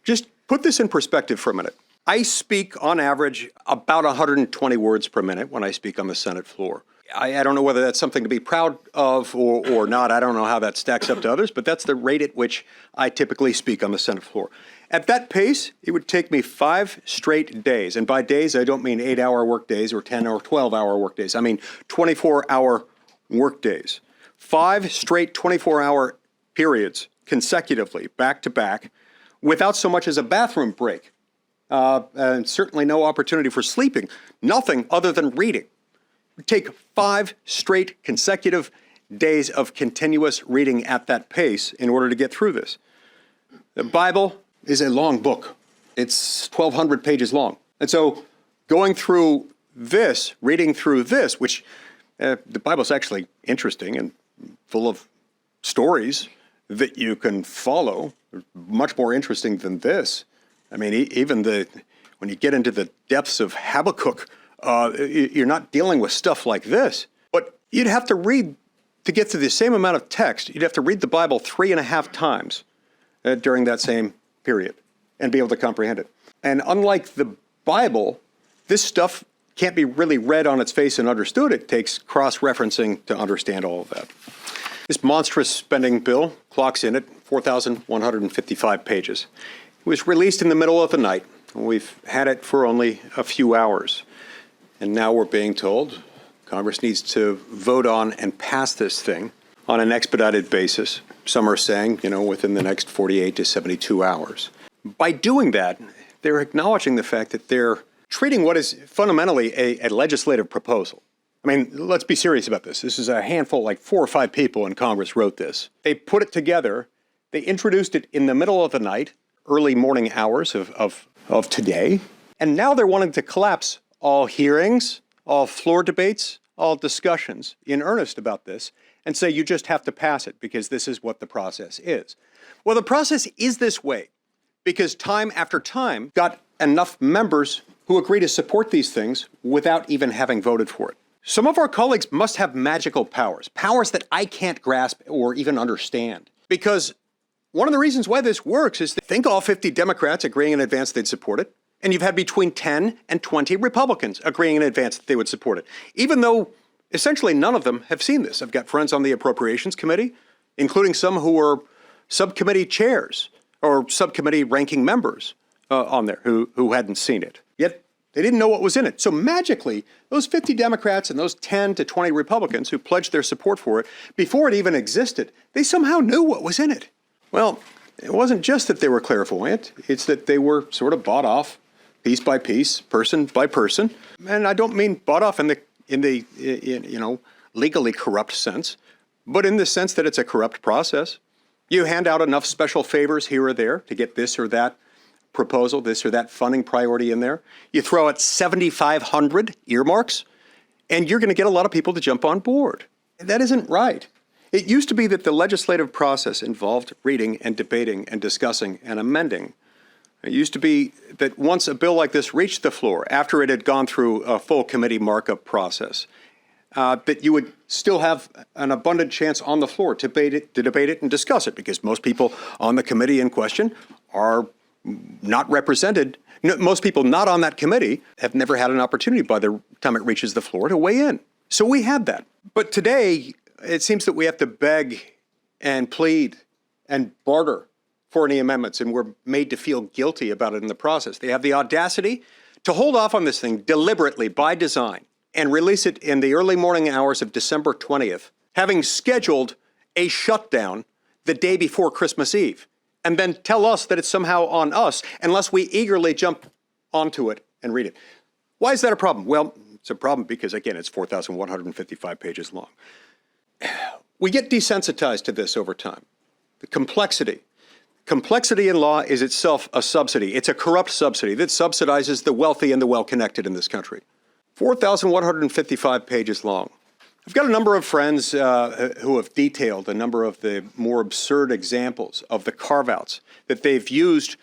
Just put this in perspective for a minute. I speak on average about 120 words per minute when I speak on the Senate floor. I don't know whether that's something to be proud of or not. I don't know how that stacks up to others, but that's the rate at which I typically speak on the Senate floor. At that pace, it would take me 5 straight days. And by days, I don't mean 8-hour work days or 10 or 12-hour work days. I mean 24-hour work days. 5 straight 24-hour periods consecutively, back to back, without so much as a bathroom break. And certainly no opportunity for sleeping. Nothing other than reading. It would take 5 straight consecutive days of continuous reading at that pace in order to get through this. The Bible is a long book. It's 1,200 pages long. And so going through this, reading through this, which the Bible's actually interesting and full of stories that you can follow, much more interesting than this. I mean, even when you get into the depths of Habakkuk, you're not dealing with stuff like this. But you'd have to read, to get through the same amount of text, you'd have to read the Bible 3.5 times during that same period and be able to comprehend it. And unlike the Bible, this stuff can't be really read on its face and understood. It takes cross-referencing to understand all of that. This monstrous spending bill clocks in at 4,155 pages. It was released in the middle of the night. We've had it for only a few hours. And now we're being told Congress needs to vote on and pass this thing on an expedited basis. Some are saying, within the next 48 to 72 hours. By doing that, they're acknowledging the fact that they're treating what is fundamentally a legislative proposal. I mean, let's be serious about this. This is a handful, like 4 or 5 people in Congress wrote this. They put it together. They introduced it in the middle of the night, early morning hours of today. And now they're wanting to collapse all hearings, all floor debates, all discussions in earnest about this and say you just have to pass it because this is what the process is. Well, the process is this way because time after time got enough members who agree to support these things without even having voted for it. Some of our colleagues must have magical powers, powers that I can't grasp or even understand. Because one of the reasons why this works is that think all 50 Democrats agreeing in advance they'd support it, and you've had between 10 and 20 Republicans agreeing in advance that they would support it, even though essentially none of them have seen this. I've got friends on the Appropriations Committee, including some who are subcommittee chairs or subcommittee ranking members on there who hadn't seen it. Yet they didn't know what was in it. So magically, those 50 Democrats and those 10 to 20 Republicans who pledged their support for it, before it even existed, they somehow knew what was in it. Well, it wasn't just that they were clairvoyant. It's that they were sort of bought off piece by piece, person by person. And I don't mean bought off in the legally corrupt sense, but in the sense that it's a corrupt process. You hand out enough special favors here or there to get this or that proposal, this or that funding priority in there. You throw out 7,500 earmarks, and you're going to get a lot of people to jump on board. That isn't right. It used to be that the legislative process involved reading and debating and discussing and amending. It used to be that once a bill like this reached the floor, after it had gone through a full committee markup process, that you would still have an abundant chance on the floor to debate it and discuss it, because most people on the committee in question are not represented. Most people not on that committee have never had an opportunity by the time it reaches the floor to weigh in. So we had that. But today, it seems that we have to beg and plead and barter for any amendments, and we're made to feel guilty about it in the process. They have the audacity to hold off on this thing deliberately by design and release it in the early morning hours of December 20th, having scheduled a shutdown the day before Christmas Eve, and then tell us that it's somehow on us unless we eagerly jump onto it and read it. Why is that a problem? Well, it's a problem because, again, it's 4,155 pages long. We get desensitized to this over time. The complexity. Complexity in law is itself a subsidy. It's a corrupt subsidy that subsidizes the wealthy and the well-connected in this country. 4,155 pages long. I've got a number of friends who have detailed a number of the more absurd examples of the carve-outs that they've used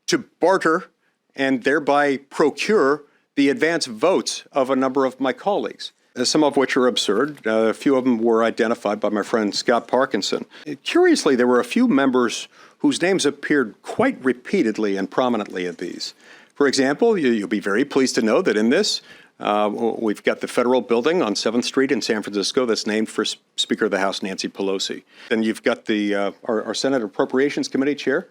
to barter and thereby procure the advance votes of a number of my colleagues, some of which are absurd. A few of them were identified by my friend Scott Parkinson. Curiously, there were a few members whose names appeared quite repeatedly and prominently in these. For example, you'll be very pleased to know that in this, we've got the federal building on 7th Street in San Francisco that's named for Speaker of the House Nancy Pelosi. Then you've got the our Senate Appropriations Committee Chair,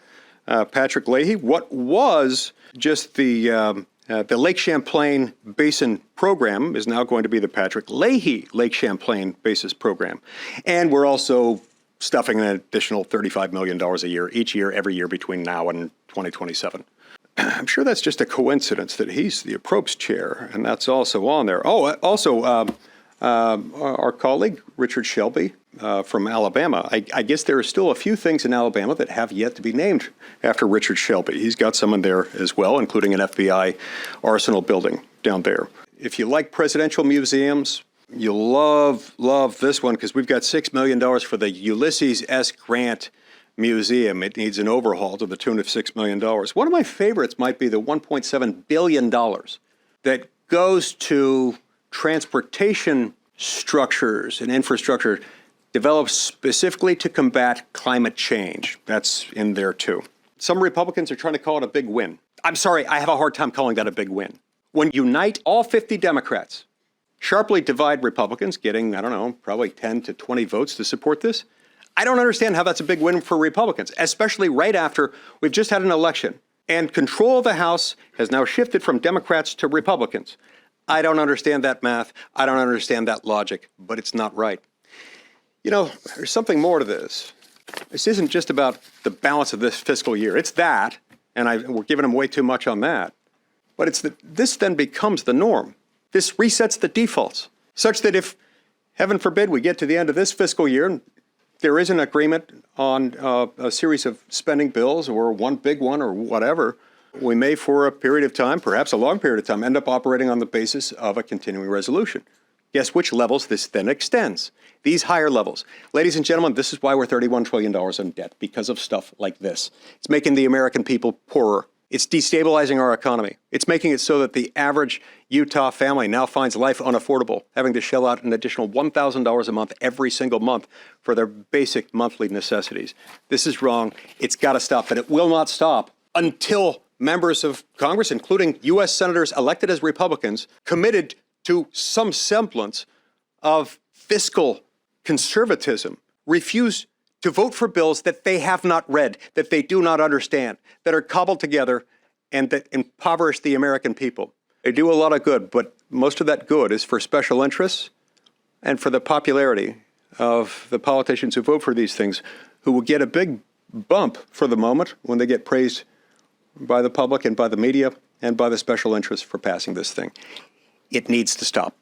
Patrick Leahy. What was just the Lake Champlain Basin Program is now going to be the Patrick Leahy Lake Champlain Basin Program. And we're also stuffing an additional $35 million a year, each year, every year between now and 2027. I'm sure that's just a coincidence that he's the Approps Chair, and that's also on there. Oh, also, our colleague, Richard Shelby from Alabama. I guess there are still a few things in Alabama that have yet to be named after Richard Shelby. He's got some in there as well, including an FBI arsenal building down there. If you like presidential museums, you'll love this one, because we've got $6 million for the Ulysses S. Grant Museum. It needs an overhaul to the tune of $6 million. One of my favorites might be the $1.7 billion that goes to transportation structures and infrastructure developed specifically to combat climate change. That's in there too. Some Republicans are trying to call it a big win. I'm sorry, I have a hard time calling that a big win. When you unite all 50 Democrats, sharply divide Republicans, getting, I don't know, probably 10 to 20 votes to support this, I don't understand how that's a big win for Republicans, especially right after we've just had an election and control of the House has now shifted from Democrats to Republicans. I don't understand that math. I don't understand that logic, but it's not right. You know, there's something more to this. This isn't just about the balance of this fiscal year. It's that, and we're giving them way too much on that. But it's that this then becomes the norm. This resets the defaults, such that if, heaven forbid, we get to the end of this fiscal year and there is an agreement on a series of spending bills or one big one or whatever, we may, for a period of time, perhaps a long period of time, end up operating on the basis of a continuing resolution. Guess which levels this then extends? These higher levels. Ladies and gentlemen, this is why we're $31 trillion in debt, because of stuff like this. It's making the American people poorer. It's destabilizing our economy. It's making it so that the average Utah family now finds life unaffordable, having to shell out an additional $1,000 a month every single month for their basic monthly necessities. This is wrong. It's got to stop, but it will not stop until members of Congress, including U.S. senators elected as Republicans, committed to some semblance of fiscal conservatism, refuse to vote for bills that they have not read, that they do not understand, that are cobbled together and that impoverish the American people. They do a lot of good, but most of that good is for special interests and for the popularity of the politicians who vote for these things, who will get a big bump for the moment when they get praised by the public and by the media and by the special interests for passing this thing. It needs to stop.